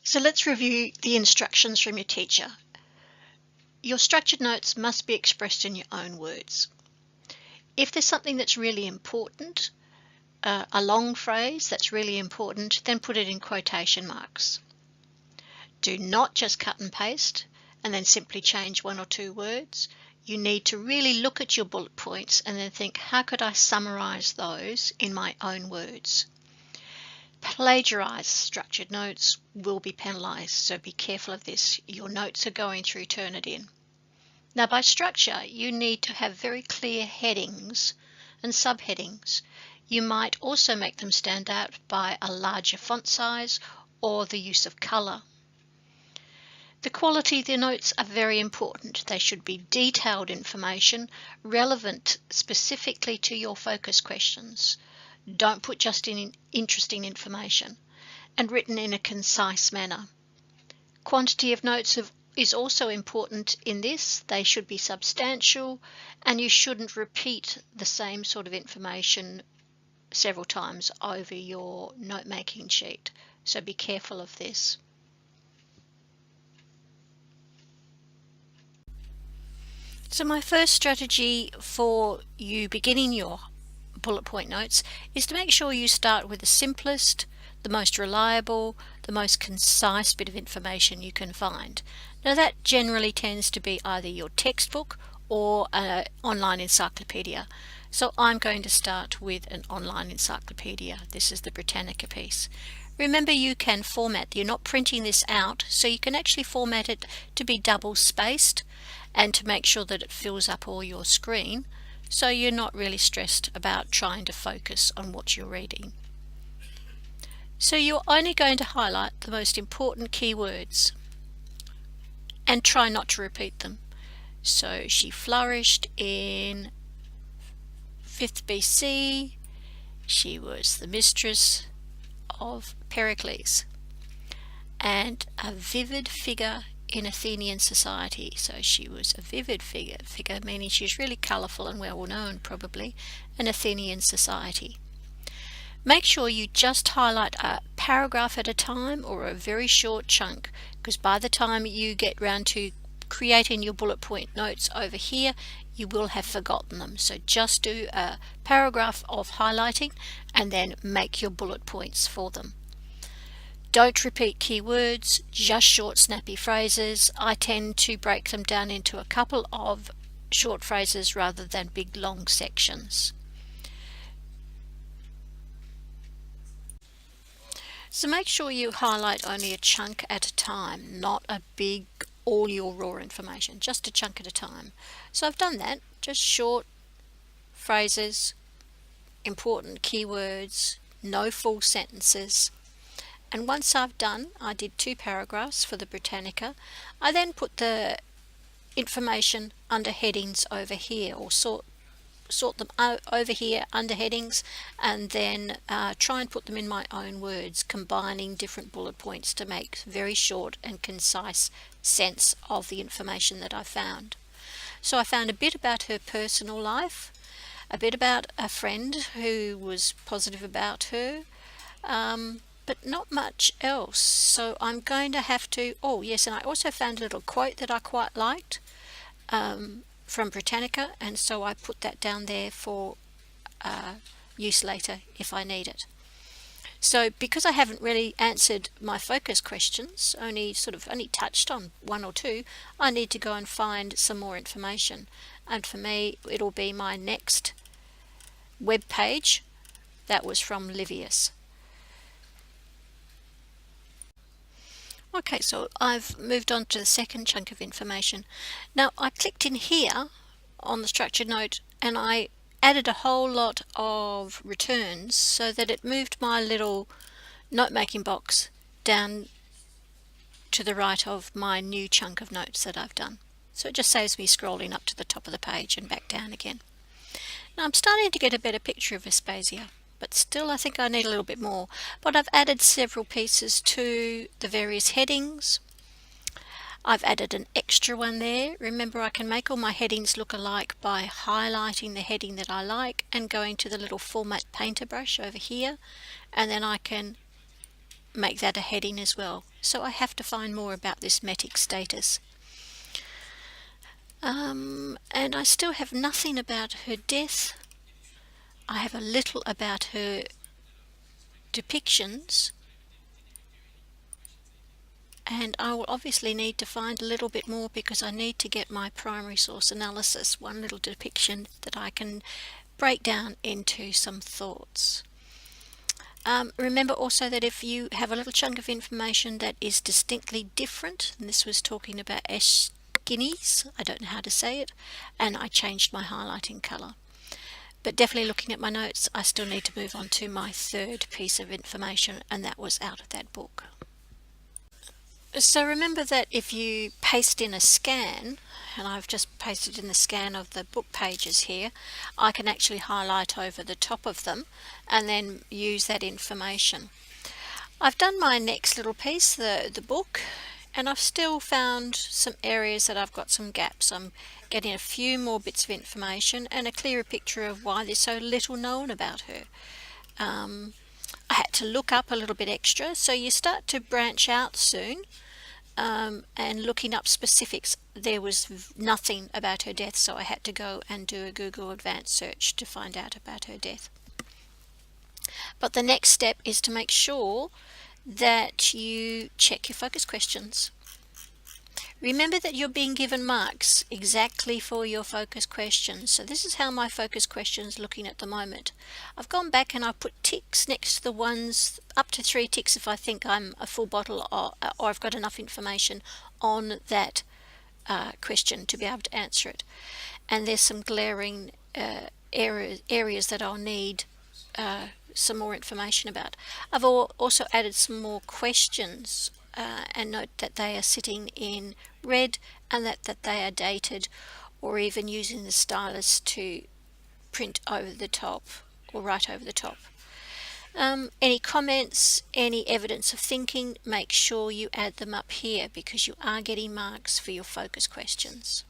So let's review the instructions from your teacher. Your structured notes must be expressed in your own words. If there's something that's really important, a long phrase that's really important, then put it in quotation marks. Do not just cut and paste and then simply change one or two words. You need to really look at your bullet points and then think, how could I summarize those in my own words? Plagiarized structured notes will be penalized, so be careful of this. Your notes are going through Turnitin. Now, by structure, you need to have very clear headings and subheadings. You might also make them stand out by a larger font size or the use of color. The quality of the notes are very important. They should be detailed information, relevant specifically to your focus questions. Don't put just in interesting information, and written in a concise manner. Quantity of notes is also important in this. They should be substantial, and you shouldn't repeat the same sort of information several times over your note-making sheet. So be careful of this. So my first strategy for you beginning your bullet point notes is to make sure you start with the simplest, the most reliable, the most concise bit of information you can find. Now that generally tends to be either your textbook or an online encyclopedia. So I'm going to start with an online encyclopedia. This is the Britannica piece. Remember, you can format, you're not printing this out, so you can actually format it to be double spaced and to make sure that it fills up all your screen, so you're not really stressed about trying to focus on what you're reading. So you're only going to highlight the most important keywords and try not to repeat them. So she flourished in 5th BC. She was the mistress of Pericles and a vivid figure in Athenian society. So she was a vivid figure meaning she's really colourful and well known, probably, in Athenian society. Make sure you just highlight a paragraph at a time or a very short chunk, because by the time you get round to creating your bullet point notes over here, you will have forgotten them. So just do a paragraph of highlighting and then make your bullet points for them. Don't repeat keywords, just short snappy phrases. I tend to break them down into a couple of short phrases rather than big long sections. So make sure you highlight only a chunk at a time, not a big all your raw information, just a chunk at a time. So I've done that, just short phrases, important keywords, no full sentences. And once I've done, I did 2 paragraphs for the Britannica, I then put the information under headings over here, or sort them over here under headings, and then try and put them in my own words, combining different bullet points to make very short and concise sense of the information that I found. So I found a bit about her personal life, a bit about a friend who was positive about her, but not much else. So I'm going to have to, oh yes, and I also found a little quote that I quite liked from Britannica, and so I put that down there for use later if I need it. So because I haven't really answered my focus questions, only touched on 1 or 2, I need to go and find some more information. And for me, it'll be my next web page. That was from Livius. Okay, so I've moved on to the second chunk of information. Now I clicked in here on the structured note and I added a whole lot of returns so that it moved my little note-making box down to the right of my new chunk of notes that I've done. So it just saves me scrolling up to the top of the page and back down again. Now I'm starting to get a better picture of Vespasian, but still I think I need a little bit more. But I've added several pieces to the various headings. I've added an extra one there. Remember, I can make all my headings look alike by highlighting the heading that I like and going to the little format painter brush over here, and then I can make that a heading as well. So I have to find more about this metic status. And I still have nothing about her death. I have a little about her depictions, and I will obviously need to find a little bit more because I need to get my primary source analysis, one little depiction that I can break down into some thoughts. Remember also that if you have a little chunk of information that is distinctly different, and this was talking about Guineas, I don't know how to say it, and I changed my highlighting colour. But definitely looking at my notes, I still need to move on to my third piece of information, and that was out of that book. So remember that if you paste in a scan, and I've just pasted in the scan of the book pages here, I can actually highlight over the top of them and then use that information. I've done my next little piece, the book, and I've still found some areas that I've got some gaps. I'm getting a few more bits of information and a clearer picture of why there's so little known about her. I had to look up a little bit extra, so you start to branch out soon. And looking up specifics, there was nothing about her death, so I had to go and do a Google advanced search to find out about her death. But the next step is to make sure that you check your focus questions. Remember that you're being given marks exactly for your focus questions. So this is how my focus questions are looking at the moment. I've gone back and I've put ticks next to the ones, up to 3 ticks if I think I'm a full bottle, or I've got enough information on that question to be able to answer it. And there's some glaring areas that I'll need some more information about. I've also added some more questions and note that they are sitting in red and that they are dated, or even using the stylus to print over the top or write over the top. Any comments, any evidence of thinking, make sure you add them up here because you are getting marks for your focus questions.